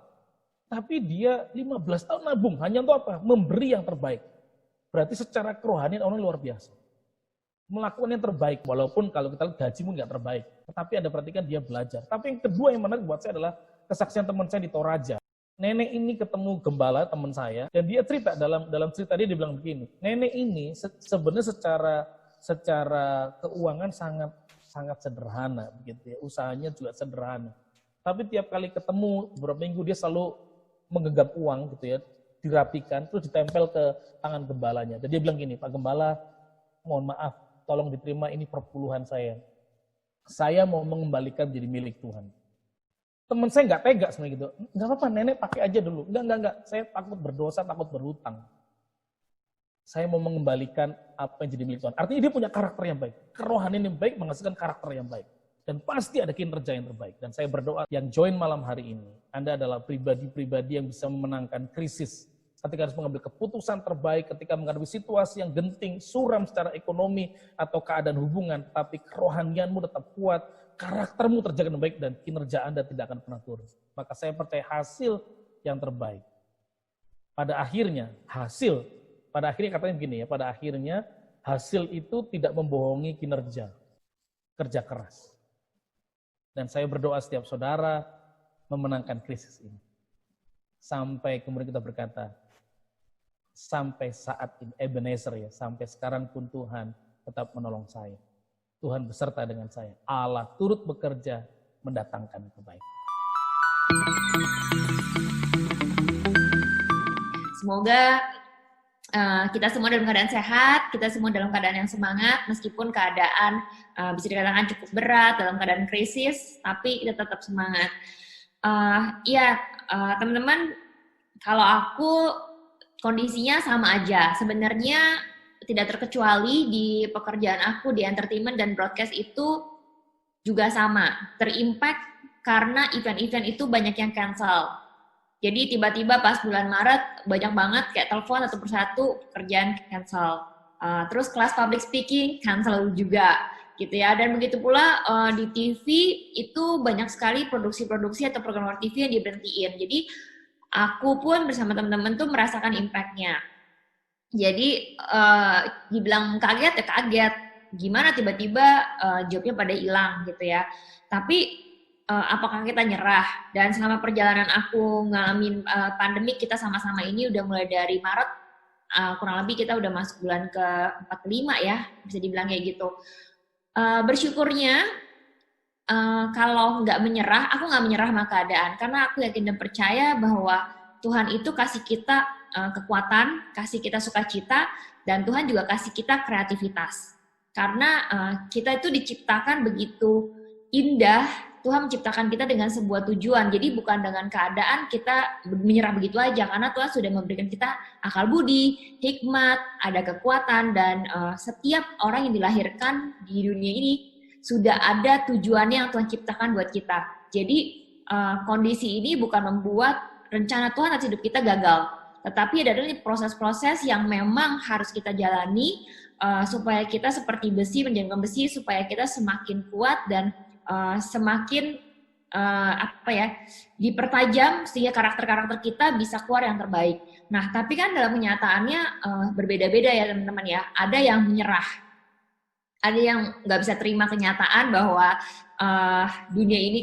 Tapi dia 15 tahun nabung, hanya untuk apa? Memberi yang terbaik. Berarti secara kerohanian orang luar biasa. Melakukan yang terbaik, walaupun kalau kita lihat gajimu nggak terbaik. Tetapi Anda perhatikan dia belajar. Tapi yang kedua yang menarik buat saya adalah kesaksian teman saya di Toraja. Nenek ini ketemu gembala teman saya dan dia cerita dalam cerita dia bilang begini, nenek ini sebenarnya secara keuangan sangat sederhana begitu ya, usahanya juga sederhana. Tapi tiap kali ketemu beberapa minggu dia selalu menggenggam uang gitu ya, dirapikan terus ditempel ke tangan gembalanya. Dan dia bilang gini, Pak Gembala, mohon maaf, tolong diterima ini perpuluhan saya. Saya mau mengembalikan jadi milik Tuhan. Teman saya nggak tega sebenarnya gitu. Nggak apa-apa, nenek pakai aja dulu. Enggak. Saya takut berdosa, takut berhutang. Saya mau mengembalikan apa yang jadi milik Tuhan. Artinya dia punya karakter yang baik. Kerohanian yang baik menghasilkan karakter yang baik. Dan pasti ada kinerja yang terbaik. Dan saya berdoa yang join malam hari ini, Anda adalah pribadi-pribadi yang bisa memenangkan krisis. Ketika harus mengambil keputusan terbaik, ketika menghadapi situasi yang genting, suram secara ekonomi atau keadaan hubungan, tapi kerohanianmu tetap kuat, karaktermu terjaga dengan baik, dan kinerja Anda tidak akan pernah turun. Maka saya percaya hasil yang terbaik. Pada akhirnya katanya begini ya, pada akhirnya hasil itu tidak membohongi kinerja, kerja keras. Dan saya berdoa setiap saudara memenangkan krisis ini. Sampai kemudian kita berkata, sampai saat ini, Ebenezer ya, sampai sekarang pun Tuhan tetap menolong saya. Tuhan beserta dengan saya. Allah turut bekerja mendatangkan kebaikan. Semoga kita semua dalam keadaan sehat, kita semua dalam keadaan yang semangat, meskipun keadaan bisa dikatakan cukup berat, dalam keadaan krisis, tapi kita tetap semangat. Teman-teman, kalau aku kondisinya sama aja. Sebenarnya tidak terkecuali di pekerjaan aku di entertainment dan broadcast itu juga sama. Terimpact karena event-event itu banyak yang cancel. Jadi tiba-tiba pas bulan Maret banyak banget kayak telepon satu persatu kerjaan cancel. Terus kelas public speaking cancel juga gitu ya. Dan begitu pula di TV itu banyak sekali produksi-produksi atau program TV yang diberhentiin. Jadi aku pun bersama teman-teman tuh merasakan impact-nya. Jadi dibilang kaget ya kaget. Gimana tiba-tiba jobnya pada hilang gitu ya. Tapi apakah kita nyerah? Dan selama perjalanan aku ngalamin pandemi, kita sama-sama ini udah mulai dari Maret, kurang lebih kita udah masuk bulan ke-4-5 ya, bisa dibilang kayak gitu. Bersyukurnya kalau nggak menyerah, aku nggak menyerah sama keadaan, karena aku yakin dan percaya bahwa Tuhan itu kasih kita kekuatan, kasih kita sukacita, dan Tuhan juga kasih kita kreativitas. Karena kita itu diciptakan begitu indah, Tuhan menciptakan kita dengan sebuah tujuan, jadi bukan dengan keadaan kita menyerah begitu aja, karena Tuhan sudah memberikan kita akal budi, hikmat, ada kekuatan, dan setiap orang yang dilahirkan di dunia ini sudah ada tujuannya yang Tuhan ciptakan buat kita. Jadi kondisi ini bukan membuat rencana Tuhan atas hidup kita gagal, tetapi adalah proses-proses yang memang harus kita jalani supaya kita seperti besi menjadikan besi, supaya kita semakin kuat dan semakin dipertajam sehingga karakter-karakter kita bisa keluar yang terbaik. Nah, tapi kan dalam kenyataannya berbeda-beda ya teman-teman ya. Ada yang menyerah, ada yang nggak bisa terima kenyataan bahwa dunia ini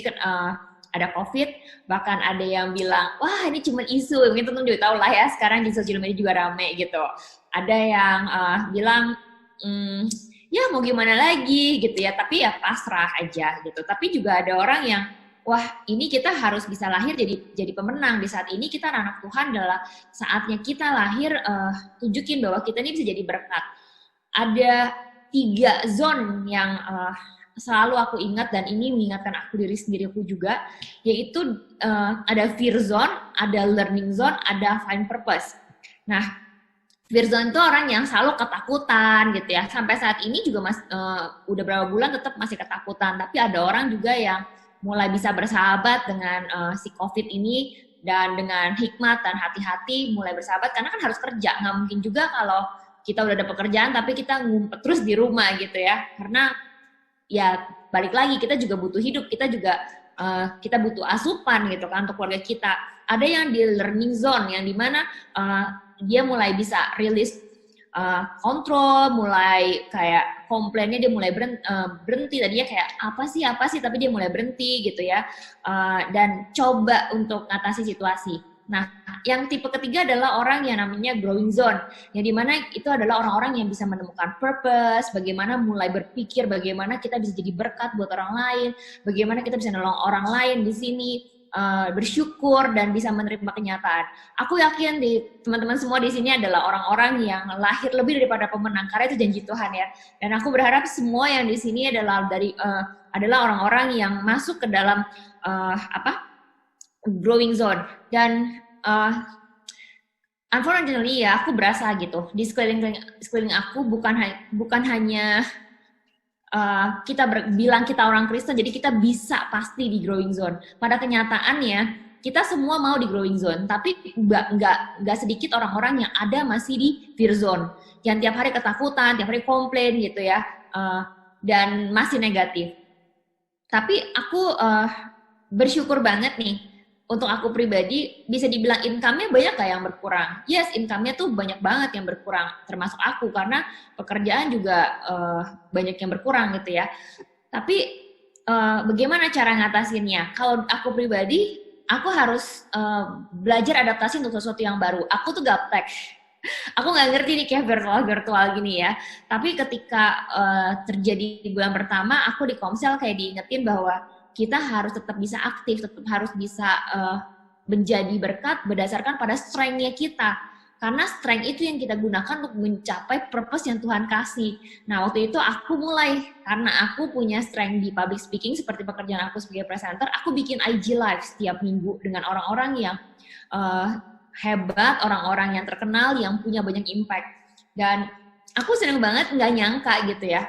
ada COVID, bahkan ada yang bilang, wah ini cuma isu, mungkin teman-teman juga tahu lah ya, sekarang di sosial media juga rame gitu. Ada yang bilang, ya mau gimana lagi gitu ya, tapi ya pasrah aja gitu. Tapi juga ada orang yang, wah ini kita harus bisa lahir jadi pemenang. Di saat ini kita anak Tuhan, adalah saatnya kita lahir, tunjukin bahwa kita ini bisa jadi berkat. Ada 3 zone yang selalu aku ingat, dan ini mengingatkan aku diri sendiriku juga, yaitu ada fear zone, ada learning zone, ada find purpose. Nah, fear zone itu orang yang selalu ketakutan gitu ya, sampai saat ini juga udah berapa bulan tetap masih ketakutan, tapi ada orang juga yang mulai bisa bersahabat dengan si COVID ini, dan dengan hikmat dan hati-hati mulai bersahabat, karena kan harus kerja, nggak mungkin juga kalau kita udah ada pekerjaan tapi kita ngumpet terus di rumah gitu ya, karena ya balik lagi kita juga butuh hidup, kita juga kita butuh asupan gitu kan untuk keluarga kita. Ada yang di learning zone yang dimana dia mulai bisa rilis kontrol, mulai kayak komplainnya dia mulai berhenti, tadinya kayak apa sih tapi dia mulai berhenti gitu ya, dan coba untuk ngatasi situasi. Nah, yang tipe ketiga adalah orang yang namanya growing zone, yang dimana itu adalah orang-orang yang bisa menemukan purpose, bagaimana mulai berpikir, bagaimana kita bisa jadi berkat buat orang lain, bagaimana kita bisa nolong orang lain di sini, bersyukur dan bisa menerima kenyataan. Aku yakin di teman-teman semua di sini adalah orang-orang yang lahir lebih daripada pemenang, karena itu janji Tuhan ya. Dan aku berharap semua yang di sini adalah orang-orang yang masuk ke dalam growing zone. Dan unfortunately ya, aku berasa gitu di sekeliling aku bukan hanya kita bilang kita orang Kristen jadi kita bisa pasti di growing zone. Pada kenyataannya kita semua mau di growing zone, tapi nggak sedikit orang-orang yang ada masih di fear zone, yang tiap hari ketakutan, tiap hari komplain gitu ya, dan masih negatif. Tapi aku bersyukur banget nih. Untuk aku pribadi, bisa dibilang income-nya banyak gak yang berkurang? Yes, income-nya tuh banyak banget yang berkurang, termasuk aku, karena pekerjaan juga banyak yang berkurang gitu ya. Tapi bagaimana cara ngatasinnya? Kalau aku pribadi, aku harus belajar adaptasi untuk sesuatu yang baru. Aku tuh gaptek. Aku nggak ngerti nih kayak virtual gini ya. Tapi ketika terjadi di bulan pertama, aku di Komsel kayak diingetin bahwa kita harus tetap bisa aktif, tetap harus bisa menjadi berkat berdasarkan pada strength-nya kita. Karena strength itu yang kita gunakan untuk mencapai purpose yang Tuhan kasih. Nah, waktu itu aku mulai, karena aku punya strength di public speaking, seperti pekerjaan aku sebagai presenter, aku bikin IG Live setiap minggu dengan orang-orang yang hebat, orang-orang yang terkenal, yang punya banyak impact. Dan aku seneng banget, nggak nyangka gitu ya.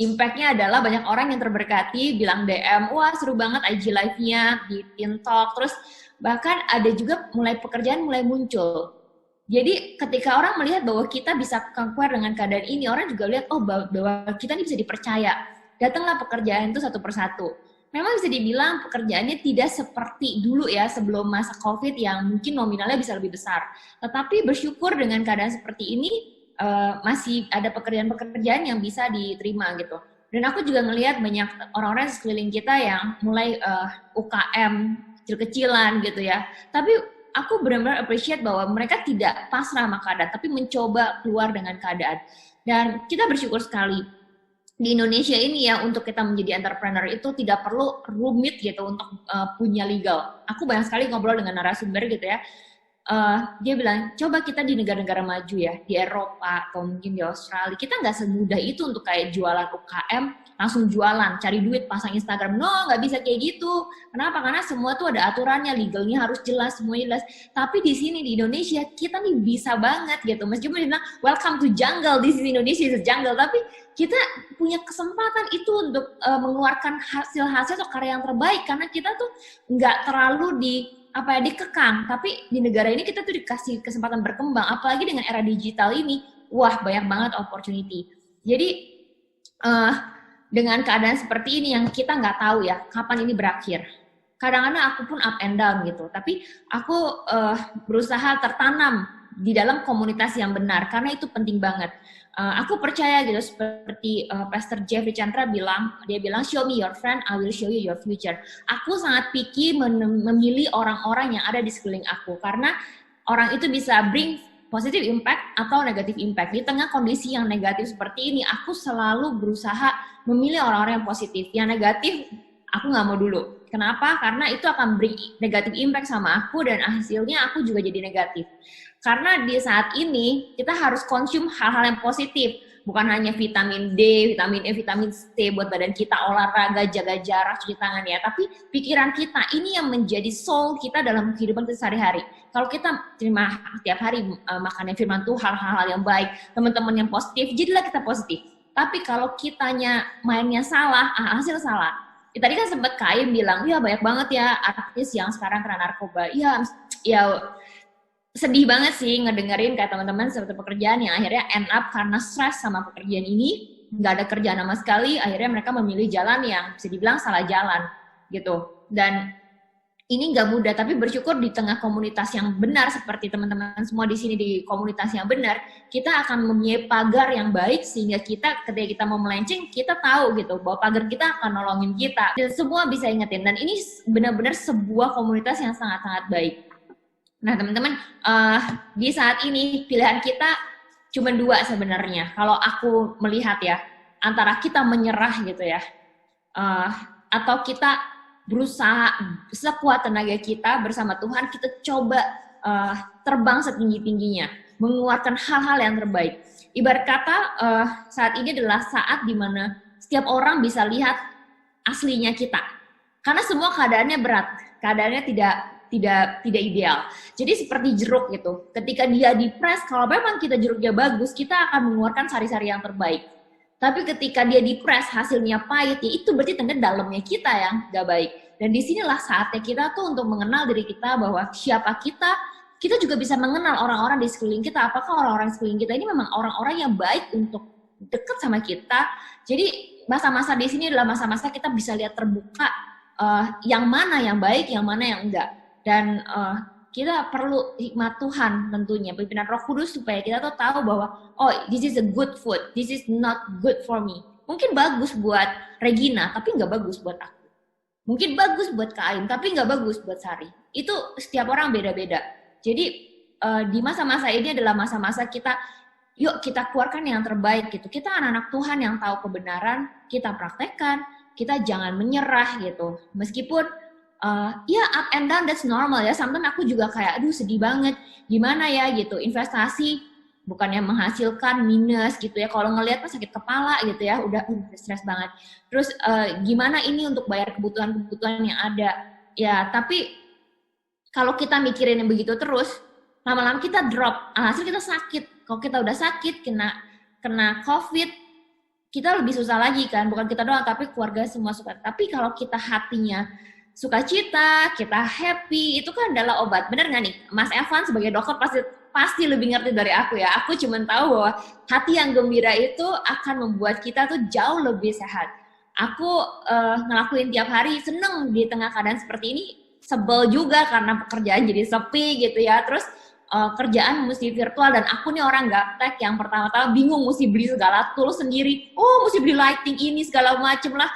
Impact-nya adalah banyak orang yang terberkati, bilang DM, wah seru banget IG Live-nya, di TikTok, terus bahkan ada juga pekerjaan mulai muncul. Jadi ketika orang melihat bahwa kita bisa compare dengan keadaan ini, orang juga lihat, oh bahwa kita ini bisa dipercaya. Datanglah pekerjaan itu satu persatu. Memang bisa dibilang pekerjaannya tidak seperti dulu ya, sebelum masa COVID yang mungkin nominalnya bisa lebih besar. Tetapi bersyukur dengan keadaan seperti ini, masih ada pekerjaan-pekerjaan yang bisa diterima gitu. Dan aku juga ngelihat banyak orang-orang di sekeliling kita yang mulai UKM kecil-kecilan gitu ya. Tapi aku benar-benar appreciate bahwa mereka tidak pasrah sama keadaan, tapi mencoba keluar dengan keadaan. Dan kita bersyukur sekali di Indonesia ini ya, untuk kita menjadi entrepreneur itu tidak perlu rumit gitu untuk punya legal. Aku banyak sekali ngobrol dengan narasumber gitu ya. Dia bilang, coba kita di negara-negara maju ya, di Eropa atau mungkin di Australia, kita nggak semudah itu untuk kayak jualan UKM, langsung jualan, cari duit, pasang Instagram. No, nggak bisa kayak gitu. Kenapa? Karena semua tuh ada aturannya, legalnya harus jelas, semuanya jelas. Tapi di sini di Indonesia, kita nih bisa banget gitu. Meskipun dia bilang, welcome to jungle, this is Indonesia is a jungle, tapi kita punya kesempatan itu untuk mengeluarkan hasil-hasil atau karya yang terbaik, karena kita tuh nggak terlalu dikekang, tapi di negara ini kita tuh dikasih kesempatan berkembang, apalagi dengan era digital ini, wah banyak banget opportunity. Jadi dengan keadaan seperti ini yang kita nggak tahu ya kapan ini berakhir. Kadang-kadang aku pun up and down gitu, tapi aku berusaha tertanam di dalam komunitas yang benar, karena itu penting banget. Aku percaya gitu, seperti Pastor Jeffrey Chandra bilang, dia bilang, show me your friend, I will show you your future. Aku sangat picky memilih orang-orang yang ada di sekeliling aku, karena orang itu bisa bring positive impact atau negative impact. Di tengah kondisi yang negatif seperti ini, aku selalu berusaha memilih orang-orang yang positif. Yang negatif, aku nggak mau dulu. Kenapa? Karena itu akan bring negative impact sama aku, dan hasilnya aku juga jadi negatif. Karena di saat ini kita harus konsum hal-hal yang positif, bukan hanya vitamin D, vitamin E, vitamin C buat badan kita, olahraga, jaga jarak, cuci tangan ya, tapi pikiran kita ini yang menjadi soul kita dalam kehidupan kita sehari-hari. Kalau kita terima tiap hari makan yang firman Tuhan, hal-hal yang baik, teman-teman yang positif, jadilah kita positif. Tapi kalau kitanya mainnya salah, hasil salah. Tadi kan sempat Kaim bilang, ya banyak banget ya artis yang sekarang kena narkoba. Ya sedih banget sih ngedengerin kayak teman-teman seperti pekerjaan yang akhirnya end up karena stres sama pekerjaan ini, nggak ada kerjaan sama sekali, akhirnya mereka memilih jalan yang bisa dibilang salah jalan gitu. Dan ini nggak mudah, tapi bersyukur di tengah komunitas yang benar seperti teman-teman semua di sini di komunitas yang benar, kita akan mempunyai pagar yang baik sehingga kita ketika kita mau melenceng, kita tahu gitu bahwa pagar kita akan nolongin kita dan semua bisa ingetin. Dan ini benar-benar sebuah komunitas yang sangat-sangat baik. Nah teman-teman, di saat ini pilihan kita cuma dua sebenarnya. Kalau aku melihat ya, antara kita menyerah gitu ya, atau kita berusaha sekuat tenaga kita bersama Tuhan, kita coba terbang setinggi-tingginya, mengeluarkan hal-hal yang terbaik. Ibarat kata saat ini adalah saat dimana setiap orang bisa lihat aslinya kita. Karena semua keadaannya berat, keadaannya tidak ideal. Jadi seperti jeruk gitu. Ketika dia dipres, kalau memang kita jeruknya bagus, kita akan mengeluarkan sari-sari yang terbaik. Tapi ketika dia dipres, hasilnya pahit, ya itu berarti tanda dalamnya kita yang gak baik. Dan disinilah saatnya kita tuh untuk mengenal diri kita bahwa siapa kita juga bisa mengenal orang-orang di sekeliling kita. Apakah orang-orang di sekeliling kita ini memang orang-orang yang baik untuk dekat sama kita. Jadi masa-masa di sini adalah masa-masa kita bisa lihat terbuka yang mana yang baik, yang mana yang enggak. Dan kita perlu hikmat Tuhan tentunya, pimpinan Roh Kudus supaya kita tuh tahu bahwa oh this is a good food, this is not good for me. Mungkin bagus buat Regina, tapi nggak bagus buat aku. Mungkin bagus buat Kak Aim, tapi nggak bagus buat Sari. Itu setiap orang beda-beda. Jadi di masa-masa ini adalah masa-masa kita, yuk kita keluarkan yang terbaik gitu. Kita anak-anak Tuhan yang tahu kebenaran, kita praktekkan, kita jangan menyerah gitu. Meskipun ya up and down, that's normal ya. Sometimes aku juga kayak, aduh sedih banget. Gimana ya gitu, investasi bukannya menghasilkan minus gitu ya. Kalau ngelihat pas sakit kepala gitu ya, udah stres banget. Terus gimana ini untuk bayar kebutuhan-kebutuhan yang ada. Ya, tapi kalau kita mikirin yang begitu terus, lama-lama kita drop. Hasil kita sakit. Kalau kita udah sakit, kena COVID, kita lebih susah lagi kan. Bukan kita doang, tapi keluarga semua suka. Tapi kalau kita hatinya sukacita, kita happy, itu kan adalah obat. Bener nggak nih? Mas Evan sebagai dokter pasti lebih ngerti dari aku ya. Aku cuma tahu bahwa hati yang gembira itu akan membuat kita tuh jauh lebih sehat. Aku ngelakuin tiap hari, seneng di tengah keadaan seperti ini. Sebel juga karena pekerjaan jadi sepi gitu ya. Terus kerjaan mesti virtual dan aku nih orang gaptek yang pertama-tama bingung mesti beli segala tools sendiri. Oh mesti beli lighting ini segala macem lah.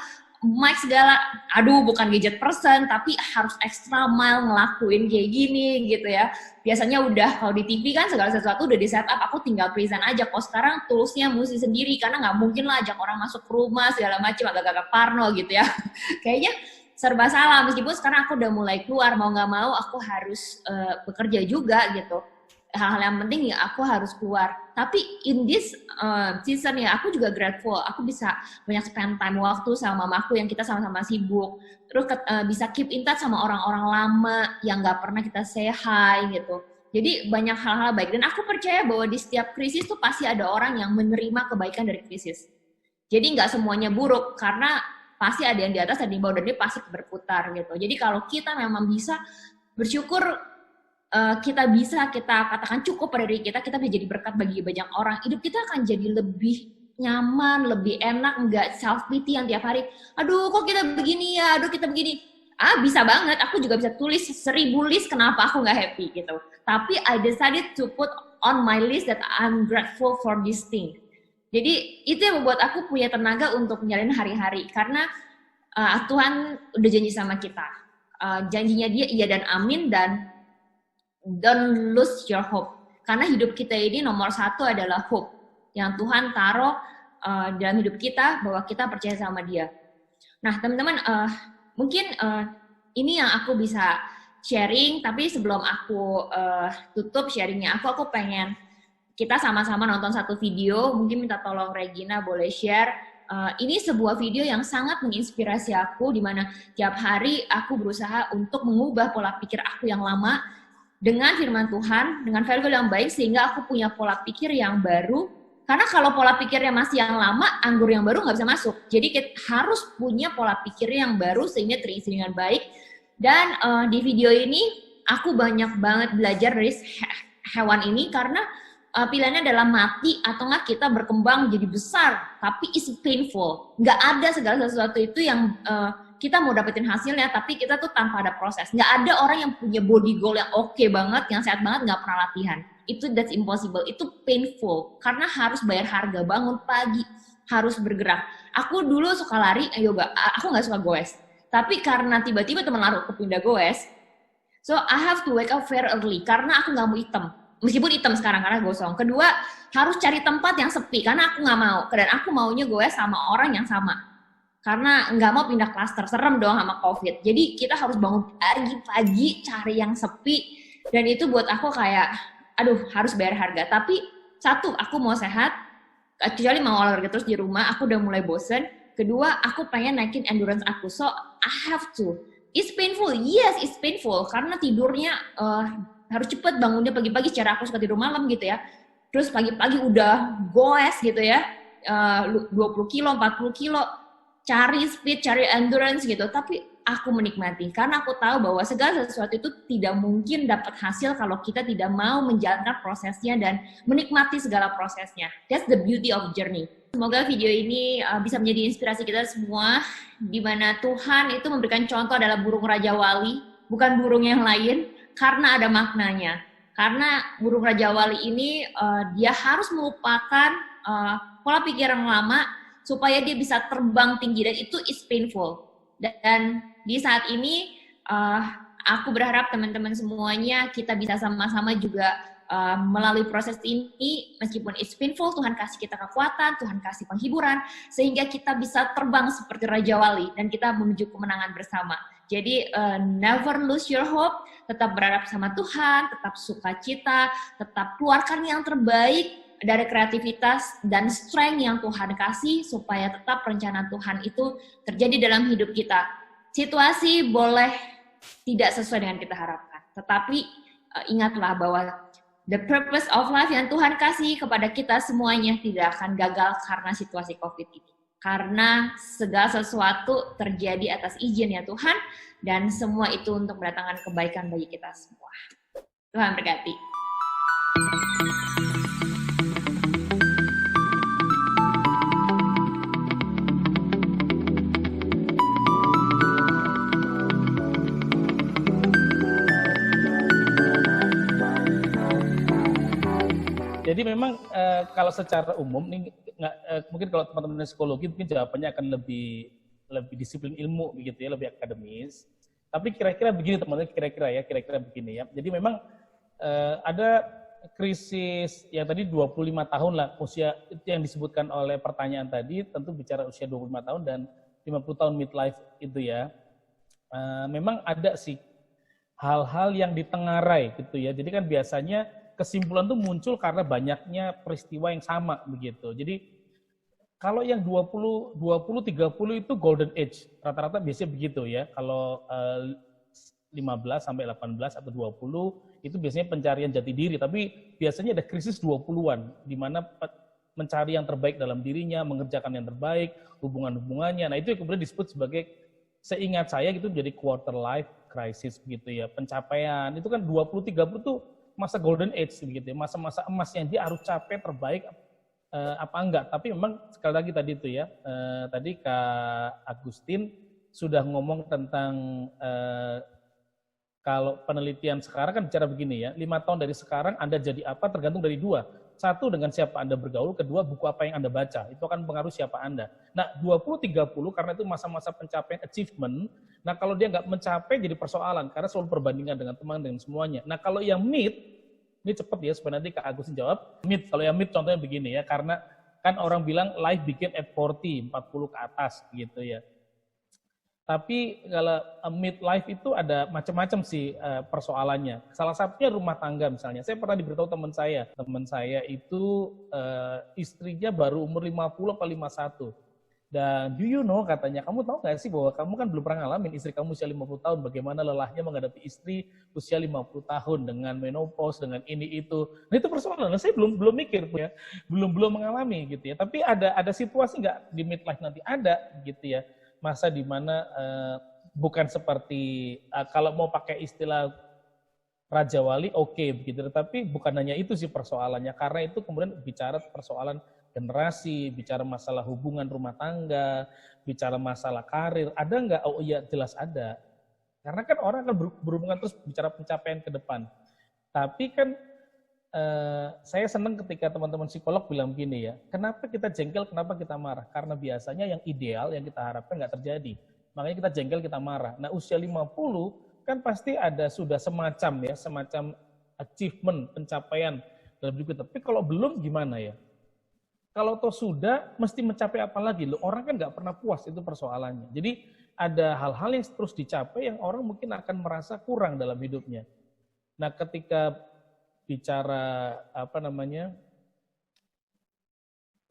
mic segala, aduh bukan gadget person, tapi harus extra mile ngelakuin kayak gini gitu ya. Biasanya udah kalau di TV kan segala sesuatu udah di setup, aku tinggal present aja. Kalau sekarang toolsnya mesti sendiri, karena nggak mungkin lah ajak orang masuk ke rumah segala macam, agak-agak parno gitu ya. Kayaknya serba salah, meskipun sekarang aku udah mulai keluar, mau nggak mau aku harus bekerja juga gitu. Hal-hal yang penting ya aku harus keluar. Tapi in this season ya aku juga grateful. Aku bisa banyak spend time waktu sama mamaku yang kita sama-sama sibuk. Terus bisa keep in touch sama orang-orang lama yang nggak pernah kita say hi gitu. Jadi banyak hal-hal baik. Dan aku percaya bahwa di setiap krisis tuh pasti ada orang yang menerima kebaikan dari krisis. Jadi nggak semuanya buruk karena pasti ada yang di atas, ada yang di bawah, dan dia pasti berputar gitu. Jadi kalau kita memang bisa bersyukur, kita bisa kita katakan cukup pada diri kita bisa jadi berkat bagi banyak orang. Hidup kita akan jadi lebih nyaman, lebih enak, nggak self pity yang tiap hari, aduh kok kita begini ya, aduh kita begini. Bisa banget, aku juga bisa tulis 1000 list kenapa aku nggak happy gitu. Tapi I decided to put on my list that I'm grateful for this thing. Jadi itu yang membuat aku punya tenaga untuk menjalani hari-hari, karena Tuhan udah janji sama kita. Janjinya dia iya dan amin, dan don't lose your hope. Karena hidup kita ini nomor satu adalah hope yang Tuhan taruh dalam hidup kita, bahwa kita percaya sama Dia. Nah, teman-teman, mungkin ini yang aku bisa sharing. Tapi sebelum aku tutup sharingnya, aku pengen kita sama-sama nonton satu video. Mungkin minta tolong Regina boleh share. Ini sebuah video yang sangat menginspirasi aku, di mana tiap hari aku berusaha untuk mengubah pola pikir aku yang lama dengan firman Tuhan, dengan value yang baik, sehingga aku punya pola pikir yang baru. Karena kalau pola pikirnya masih yang lama, anggur yang baru nggak bisa masuk. Jadi kita harus punya pola pikir yang baru sehingga terisi dengan baik. Dan di video ini, aku banyak banget belajar dari hewan ini, karena pilihannya adalah mati atau nggak kita berkembang jadi besar, tapi it's painful. Nggak ada segala sesuatu itu yang kita mau dapetin hasilnya, tapi kita tuh tanpa ada proses. Nggak ada orang yang punya body goal yang oke banget, yang sehat banget, nggak pernah latihan. That's impossible. Itu painful, karena harus bayar harga, bangun pagi, harus bergerak. Aku dulu suka lari, yoga, aku nggak suka goes. Tapi karena tiba-tiba teman aku pindah goes, so I have to wake up very early, karena aku nggak mau hitam. Meskipun hitam sekarang, karena gosong. Kedua, harus cari tempat yang sepi, karena aku nggak mau. Dan aku maunya goes sama orang yang sama. Karena nggak mau pindah klaster, serem dong sama COVID. Jadi kita harus bangun pagi-pagi, cari yang sepi. Dan itu buat aku kayak, aduh harus bayar harga. Tapi satu, aku mau sehat, kecuali mau olahraga terus di rumah, aku udah mulai bosen. Kedua, aku pengen naikin endurance aku, so I have to. It's painful, yes it's painful. Karena tidurnya harus cepet, bangunnya pagi-pagi, secara aku suka tidur malam gitu ya. Terus pagi-pagi udah goes gitu ya, 20 kilo, 40 kilo. Cari speed, cari endurance gitu, tapi aku menikmati karena aku tahu bahwa segala sesuatu itu tidak mungkin dapat hasil kalau kita tidak mau menjalankan prosesnya dan menikmati segala prosesnya. That's the beauty of journey. Semoga video ini bisa menjadi inspirasi kita semua, di mana Tuhan itu memberikan contoh adalah burung Raja Wali, bukan burung yang lain, karena ada maknanya. Karena burung Raja Wali ini dia harus melupakan pola pikir yang lama, supaya dia bisa terbang tinggi, dan itu is painful. Dan di saat ini aku berharap teman-teman semuanya kita bisa sama-sama juga melalui proses ini, meskipun it's painful, Tuhan kasih kita kekuatan, Tuhan kasih penghiburan, sehingga kita bisa terbang seperti Raja Wali dan kita menuju kemenangan bersama. Jadi never lose your hope, tetap berharap sama Tuhan, tetap sukacita, tetap keluarkan yang terbaik dari kreativitas dan strength yang Tuhan kasih, supaya tetap rencana Tuhan itu terjadi dalam hidup kita. Situasi boleh tidak sesuai dengan kita harapkan, tetapi ingatlah bahwa the purpose of life yang Tuhan kasih kepada kita semuanya tidak akan gagal karena situasi COVID ini. Karena segala sesuatu terjadi atas izin ya Tuhan, dan semua itu untuk mendatangkan kebaikan bagi kita semua. Tuhan berkati. Jadi memang kalau secara umum nih mungkin kalau teman-teman psikologi mungkin jawabannya akan lebih lebih disiplin ilmu begitu ya, lebih akademis. Tapi kira-kira begini teman-teman, kira-kira begini ya. Jadi memang ada krisis yang tadi 25 tahun lah usia itu yang disebutkan oleh pertanyaan tadi, tentu bicara usia 25 tahun dan 50 tahun midlife itu ya. Memang ada sih hal-hal yang ditengarai gitu ya. Jadi kan biasanya kesimpulan tuh muncul karena banyaknya peristiwa yang sama begitu. Jadi kalau yang 20, 30 itu golden age, rata-rata biasanya begitu ya. Kalau 15 sampai 18 atau 20 itu biasanya pencarian jati diri, tapi biasanya ada krisis 20-an di mana mencari yang terbaik dalam dirinya, mengerjakan yang terbaik, hubungan-hubungannya. Nah, itu yang kemudian disebut sebagai, seingat saya gitu, menjadi quarter life crisis begitu ya. Pencapaian itu kan 20-30 tuh masa golden age begitu ya, masa-masa emasnya dia harus capek terbaik apa enggak. Tapi memang sekali lagi tadi itu ya, tadi Kak Agustin sudah ngomong tentang kalau penelitian sekarang kan bicara begini ya, 5 tahun dari sekarang Anda jadi apa tergantung dari dua. Satu, dengan siapa Anda bergaul, kedua, buku apa yang Anda baca. Itu akan mempengaruhi siapa Anda. Nah, 20-30 karena itu masa-masa pencapaian achievement. Nah, kalau dia nggak mencapai jadi persoalan, karena selalu perbandingan dengan teman, dengan semuanya. Nah, kalau yang mid, ini cepet ya, supaya nanti Kak Agustin jawab. Mid, kalau yang mid contohnya begini ya, karena kan orang bilang life begin at 40 ke atas gitu ya. Tapi kalau midlife itu ada macam-macam sih persoalannya. Salah satunya rumah tangga misalnya. Saya pernah diberitahu teman saya itu istrinya baru umur 50 atau 51. Dan do you know, katanya, kamu tahu nggak sih bahwa kamu kan belum pernah ngalamin istri kamu usia 50 tahun, bagaimana lelahnya menghadapi istri usia 50 tahun dengan menopause, dengan ini itu. Nah itu persoalan, saya belum mikir ya, belum mengalami gitu ya. Tapi ada situasi nggak di midlife nanti? Ada gitu ya. Masa di mana bukan seperti kalau mau pakai istilah Raja Wali oke, begitu, tapi bukan hanya itu sih persoalannya, karena itu kemudian bicara persoalan generasi, bicara masalah hubungan rumah tangga, bicara masalah karir, ada nggak? Oh iya, jelas ada. Karena kan orang akan berhubungan terus bicara pencapaian ke depan. Tapi kan saya senang ketika teman-teman psikolog bilang gini ya, kenapa kita jengkel, kenapa kita marah? Karena biasanya yang ideal, yang kita harapkan nggak terjadi. Makanya kita jengkel, kita marah. Nah usia 50 kan pasti ada sudah semacam achievement, pencapaian dalam hidup kita. Tapi kalau belum gimana ya? Kalau toh sudah, mesti mencapai apa lagi? Loh, orang kan nggak pernah puas, itu persoalannya. Jadi ada hal-hal yang terus dicapai yang orang mungkin akan merasa kurang dalam hidupnya. Nah ketika bicara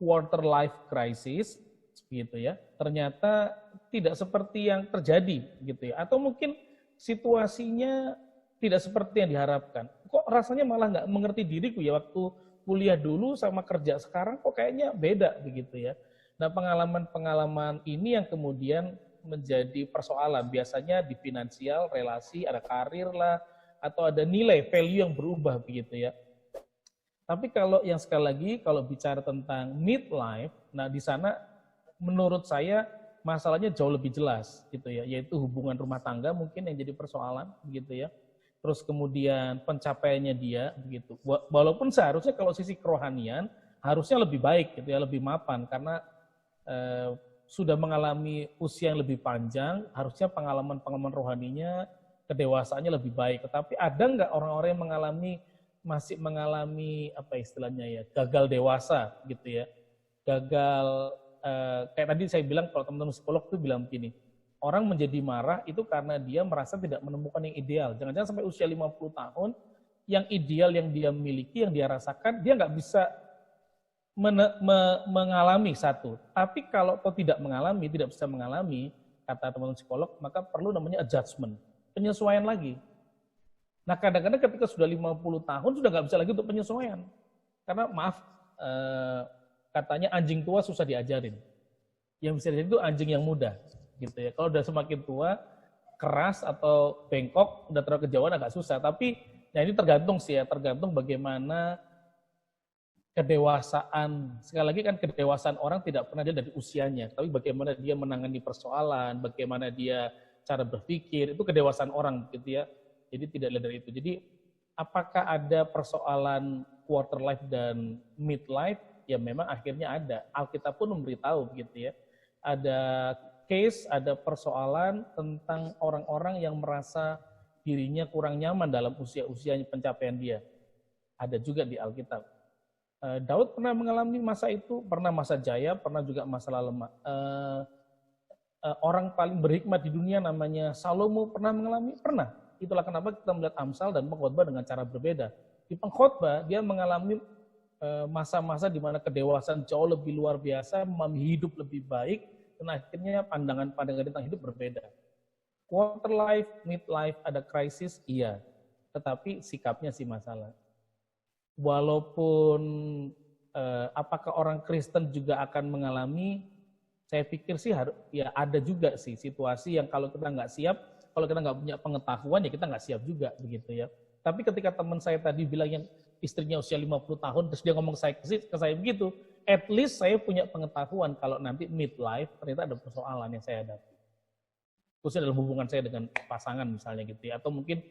quarter life crisis gitu ya, ternyata tidak seperti yang terjadi gitu ya, atau mungkin situasinya tidak seperti yang diharapkan. Kok rasanya malah nggak mengerti diriku ya, waktu kuliah dulu sama kerja sekarang kok kayaknya beda begitu ya. Nah pengalaman-pengalaman ini yang kemudian menjadi persoalan, biasanya di finansial, relasi, ada karir lah, atau ada nilai, value yang berubah begitu ya. Tapi kalau yang sekali lagi, kalau bicara tentang midlife, nah di sana menurut saya masalahnya jauh lebih jelas gitu ya, yaitu hubungan rumah tangga mungkin yang jadi persoalan begitu ya. Terus kemudian pencapaiannya dia begitu. Walaupun seharusnya kalau sisi kerohanian harusnya lebih baik gitu ya, lebih mapan karena sudah mengalami usia yang lebih panjang, harusnya pengalaman-pengalaman rohaninya, kedewasaannya lebih baik. Tetapi ada nggak orang-orang yang masih mengalami apa istilahnya ya, gagal dewasa gitu ya, gagal kayak tadi saya bilang, kalau teman-teman psikolog tuh bilang begini, orang menjadi marah itu karena dia merasa tidak menemukan yang ideal. Jangan-jangan sampai usia 50 tahun, yang ideal yang dia miliki, yang dia rasakan, dia nggak bisa mengalami satu. Tapi kalau tidak bisa mengalami, kata teman-teman psikolog, maka perlu namanya adjustment, penyesuaian lagi. Nah kadang-kadang ketika sudah 50 tahun, sudah nggak bisa lagi untuk penyesuaian. Karena maaf, katanya anjing tua susah diajarin. Yang bisa diajarin itu anjing yang muda. Gitu ya. Kalau udah semakin tua, keras atau bengkok, udah terlalu kejauhan agak susah. Tapi ya ini tergantung sih ya, tergantung bagaimana kedewasaan. Sekali lagi kan kedewasaan orang tidak pernah dia dari usianya, tapi bagaimana dia menangani persoalan, bagaimana dia cara berpikir, itu kedewasaan orang gitu ya. Jadi tidak lihat dari itu. Jadi apakah ada persoalan quarter life dan midlife? Ya memang akhirnya ada. Alkitab pun memberitahu gitu ya. Ada case, ada persoalan tentang orang-orang yang merasa dirinya kurang nyaman dalam usia-usia pencapaian dia. Ada juga di Alkitab. Daud pernah mengalami masa itu, pernah masa jaya, pernah juga masalah lemah. Orang paling berhikmat di dunia namanya Salomo pernah mengalami? Pernah. Itulah kenapa kita melihat Amsal dan pengkhotbah dengan cara berbeda. Di pengkhotbah dia mengalami masa-masa di mana kedewasaan jauh lebih luar biasa, memahami hidup lebih baik, dan akhirnya pandangan-pandangan tentang hidup berbeda. Quarter life, mid life, ada krisis, iya. Tetapi sikapnya sih masalah. Walaupun apakah orang Kristen juga akan mengalami, saya pikir sih ya ada juga sih situasi yang kalau kita nggak siap, kalau kita nggak punya pengetahuan ya kita nggak siap juga begitu ya. Tapi ketika teman saya tadi bilang yang istrinya usia 50 tahun, terus dia ngomong ke saya begitu, at least saya punya pengetahuan kalau nanti midlife ternyata ada persoalan yang saya hadapi. Khususnya dalam hubungan saya dengan pasangan misalnya gitu ya, atau mungkin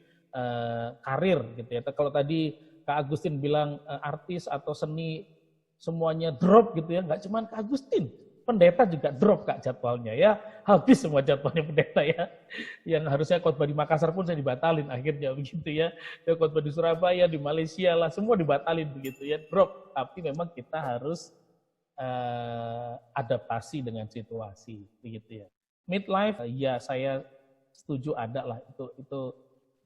karir gitu ya. Kalau tadi Kak Agustin bilang artis atau seni semuanya drop gitu ya, nggak cuma Kak Agustin, pendeta juga drop Kak jadwalnya ya, habis semua jadwalnya pendeta ya. Yang harusnya khotbah di Makassar pun saya dibatalin akhirnya begitu ya. Khotbah di Surabaya, di Malaysia lah, semua dibatalin begitu ya, drop. Tapi memang kita harus adaptasi dengan situasi begitu ya. Midlife, ya saya setuju ada lah itu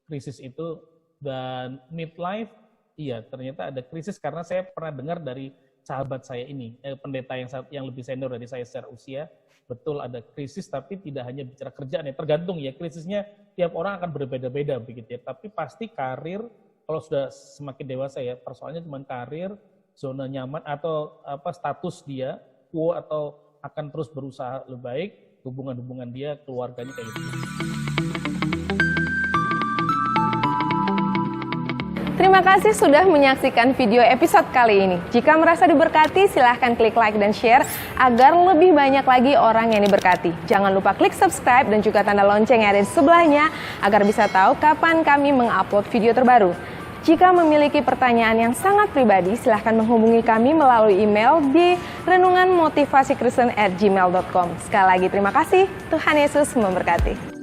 krisis itu, dan midlife, iya ternyata ada krisis karena saya pernah dengar dari sahabat saya ini, pendeta yang lebih senior dari saya secara usia, betul ada krisis, tapi tidak hanya bicara kerjaan ya, tergantung ya, krisisnya tiap orang akan berbeda-beda begitu ya, tapi pasti karir, kalau sudah semakin dewasa ya, persoalannya cuma karir, zona nyaman, atau status dia, atau akan terus berusaha lebih baik, hubungan-hubungan dia, keluarganya kayak gitu. Terima kasih sudah menyaksikan video episode kali ini. Jika merasa diberkati, silahkan klik like dan share agar lebih banyak lagi orang yang diberkati. Jangan lupa klik subscribe dan juga tanda lonceng yang ada di sebelahnya agar bisa tahu kapan kami mengupload video terbaru. Jika memiliki pertanyaan yang sangat pribadi, silahkan menghubungi kami melalui email di renunganmotivasikristen@gmail.com. Sekali lagi terima kasih, Tuhan Yesus memberkati.